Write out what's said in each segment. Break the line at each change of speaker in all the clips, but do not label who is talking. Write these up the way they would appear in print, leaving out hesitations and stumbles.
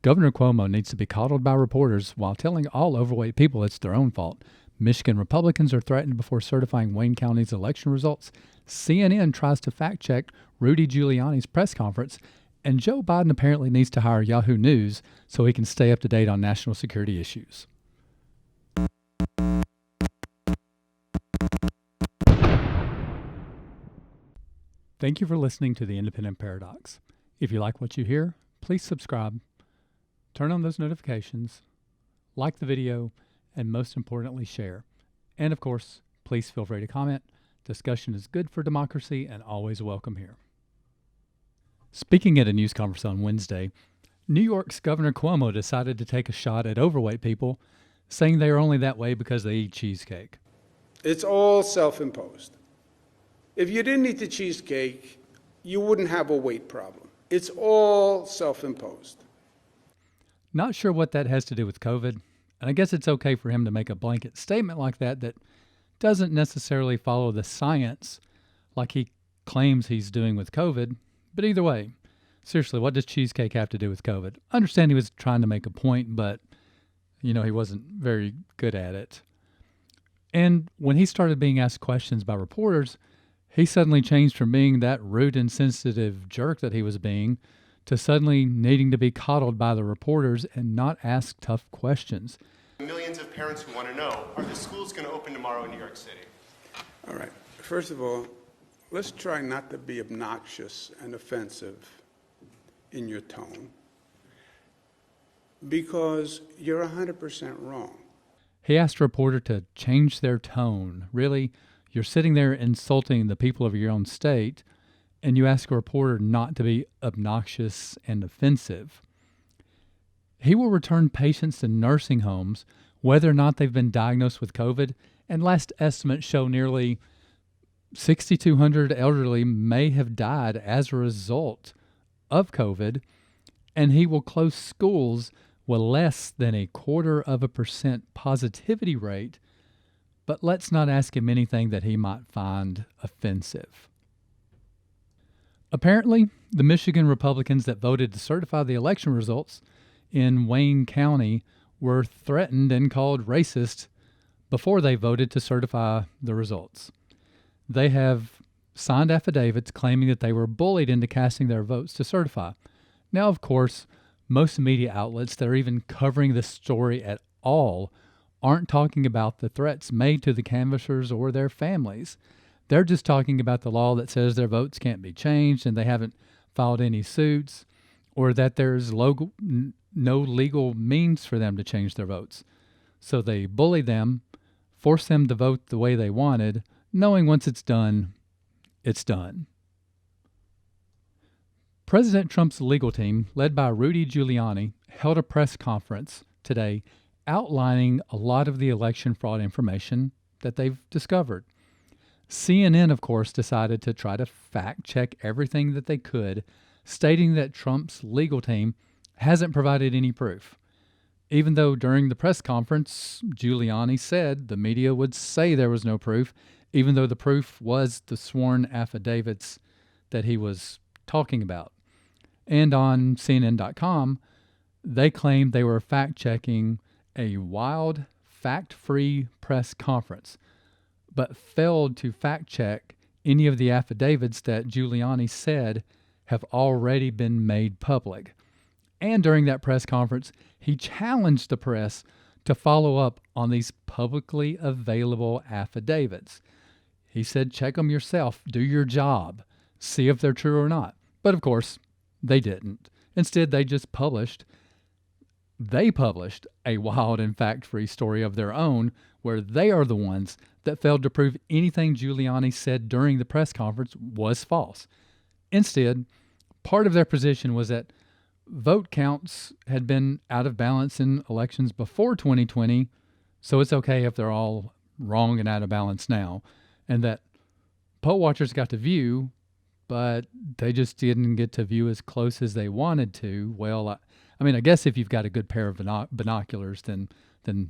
Governor Cuomo needs to be coddled by reporters while telling all overweight people it's their own fault. Michigan Republicans are threatened before certifying Wayne County's election results. CNN tries to fact-check Rudy Giuliani's press conference. And Joe Biden apparently needs to hire Yahoo News so he can stay up to date on national security issues. Thank you for listening to The Independent Paradox. If you like what you hear, please subscribe, turn on those notifications, like the video, and most importantly, share. And of course, please feel free to comment. Discussion is good for democracy and always welcome here. Speaking at a news conference on Wednesday, New York's Governor Cuomo decided to take a shot at overweight people, saying they are only that way because they eat cheesecake.
It's all self-imposed. If you didn't eat the cheesecake, you wouldn't have a weight problem. It's all self-imposed.
Not sure what that has to do with COVID, and I guess it's okay for him to make a blanket statement like that doesn't necessarily follow the science like he claims he's doing with COVID. But either way, seriously, what does cheesecake have to do with COVID? I understand he was trying to make a point, but, he wasn't very good at it. And when he started being asked questions by reporters, he suddenly changed from being that rude and sensitive jerk that he was being to suddenly needing to be coddled by the reporters and not ask tough questions.
Millions of parents who want to know, are the schools going to open tomorrow in New York City?
All right. First of all, let's try not to be obnoxious and offensive in your tone, because you're 100% wrong.
He asked a reporter to change their tone. Really, you're sitting there insulting the people of your own state, and you ask a reporter not to be obnoxious and offensive. He will return patients to nursing homes whether or not they've been diagnosed with COVID, and last estimates show nearly 6,200 elderly may have died as a result of COVID, and he will close schools with less than 0.25% positivity rate, but let's not ask him anything that he might find offensive. Apparently, the Michigan Republicans that voted to certify the election results in Wayne County were threatened and called racist before they voted to certify the results. They have signed affidavits claiming that they were bullied into casting their votes to certify. Now, of course, most media outlets that are even covering this story at all aren't talking about the threats made to the canvassers or their families. They're just talking about the law that says their votes can't be changed and they haven't filed any suits, or that there's no legal means for them to change their votes. So they bully them, force them to vote the way they wanted, knowing once it's done, it's done. President Trump's legal team, led by Rudy Giuliani, held a press conference today outlining a lot of the election fraud information that they've discovered. CNN, of course, decided to try to fact-check everything that they could, stating that Trump's legal team hasn't provided any proof. Even though during the press conference, Giuliani said the media would say there was no proof, even though the proof was the sworn affidavits that he was talking about. And on CNN.com, they claimed they were fact-checking a wild, fact-free press conference, but failed to fact-check any of the affidavits that Giuliani said have already been made public. And during that press conference, he challenged the press to follow up on these publicly available affidavits. He said, check them yourself, do your job, see if they're true or not. But of course, they didn't. Instead, they published a wild and fact-free story of their own, where they are the ones that failed to prove anything Giuliani said during the press conference was false. Instead, part of their position was that vote counts had been out of balance in elections before 2020, so it's okay if they're all wrong and out of balance now, and that poll watchers got to view, but they just didn't get to view as close as they wanted to. Well, I guess if you've got a good pair of binoculars, then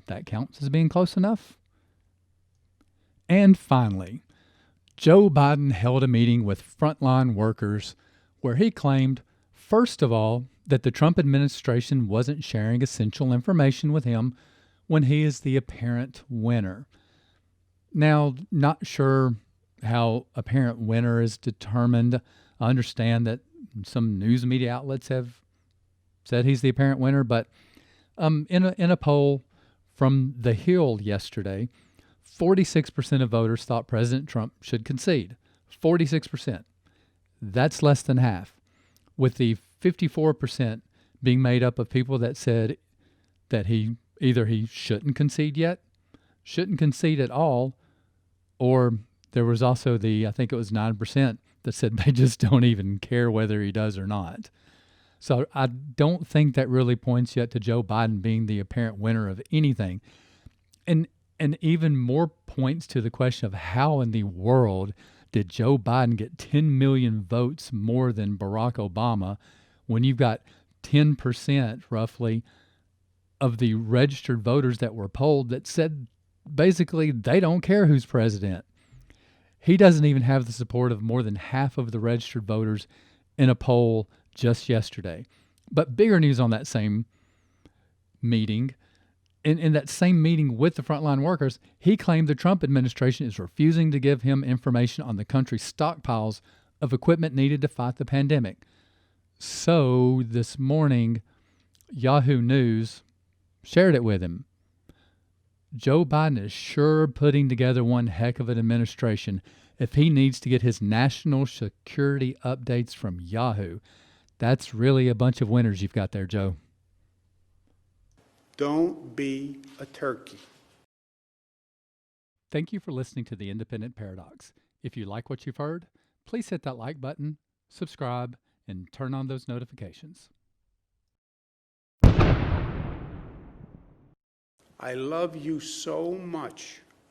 that counts as being close enough. And finally, Joe Biden held a meeting with frontline workers where he claimed First of all, that the Trump administration wasn't sharing essential information with him when he is the apparent winner. Now, not sure how apparent winner is determined. I understand that some news media outlets have said he's the apparent winner, but in a poll from The Hill yesterday, 46% of voters thought President Trump should concede. 46%. That's less than half, with the 54% being made up of people that said that he shouldn't concede yet, shouldn't concede at all, or there was also I think it was 9% that said they just don't even care whether he does or not. So I don't think that really points yet to Joe Biden being the apparent winner of anything. And even more points to the question of how in the world did Joe Biden get 10 million votes more than Barack Obama when you've got 10% roughly of the registered voters that were polled that said basically they don't care who's president. He doesn't even have the support of more than half of the registered voters in a poll just yesterday. But bigger news on that same meeting. In that same meeting with the frontline workers, he claimed the Trump administration is refusing to give him information on the country's stockpiles of equipment needed to fight the pandemic. So this morning, Yahoo News shared it with him. Joe Biden is sure putting together one heck of an administration if he needs to get his national security updates from Yahoo. That's really a bunch of winners you've got there, Joe.
Don't be a turkey.
Thank you for listening to The Independent Paradox. If you like what you've heard, please hit that like button, subscribe, and turn on those notifications.
I love you so much.